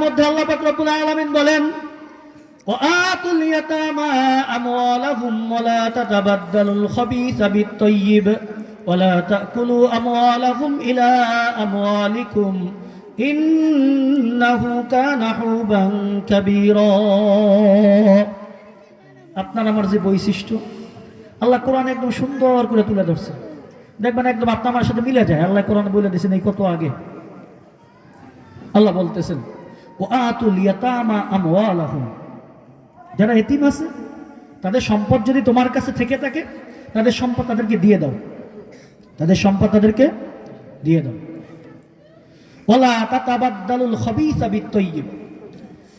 মধ্যে আল্লাহ পাক রব্বুল আলামিন বলেন, وآتوا اليتامى أموالهم ولا تتبدلوا الخبيث بالطيب ولا تأكلوا أموالهم إلى أموالكم إنه كان حوبا كبيرا। আপনার আমার যে বৈশিষ্ট্য আল্লাহ কোরআনে একদম সুন্দর করে তুলে ধরছে, দেখবেন একদম আপনার আমার সাথে মিলে যায়। আল্লাহ কোরআনে বলে দিয়েছেন এই কত আগে আল্লাহ বলতেছেন, ওয়াতুল ইয়াতামা আমওয়ালাহুম, যারা এতিম আছে তাদের সম্পদ যদি তোমার কাছে থেকে থাকে তাদের সম্পদ তাদেরকে দিয়ে দাও, তাদের সম্পদ তাদেরকে দিয়ে দাও। ওয়ালা তাতাবাদদালুল খাবিসা বিত-তাইয়্যিব,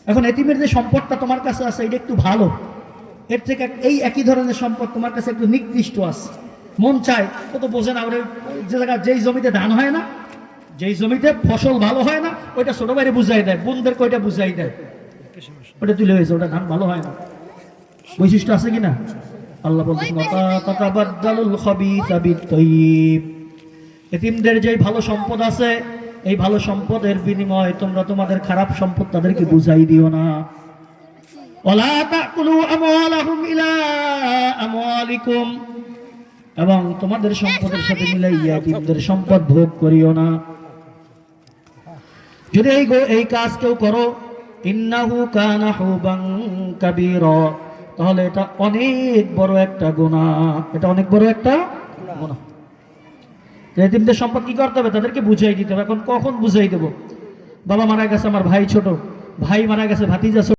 এখন এতিমের যে সম্পদটা তোমার কাছে আছে এটা একটু ভালো, এর থেকে এই একই ধরনের সম্পদ তোমার কাছে একটু নিকৃষ্ট আছে, মন চায় ও তো বোঝে না, ওরে যে জায়গা যেই জমিতে ধান হয় না, যেই জমিতে ফসল ভালো হয় না ওইটা ছোট ভাইরে বুঝাই দেয়, বোনদেরকে ওইটা বুঝাই দেয়, ওটা তুলে হয়েছে, ওটা ধান ভালো হয় না। বৈশিষ্ট্য আছে কিনা? আল্লাহ বলতেছেন তাতাবাদদালুল খাবিসা বিত-তাইয়্যিব, এতিমদের যে ভালো সম্পদ আছে এই ভালো সম্পদের বিনিময়ে তোমরা তোমাদের খারাপ সম্পদ তাদেরকে বুঝাই দিও না। ওয়ালা তাকুলু আমওয়ালাহুম ইলা আমওয়ালিকুম, এবং তোমাদের সম্পদের সাথে মিলাইয়া এতিমদের সম্পদ ভোগ করিও না। যদি এই কাজ কেউ করো, ইন্নাহু কানা হুবান কাবীরা, তাহলে এটা অনেক বড় একটা গুনাহ, এটা অনেক বড় একটা গুনাহ। এতিমদের সম্পদ কি করতে হবে? তাদেরকে বুঝাই দিতে হবে। এখন কখন বুঝাই দেব? বাবা মারা গেছে, আমার ভাই ছোট, ভাই মারা গেছে, ভাতিজা ছোট,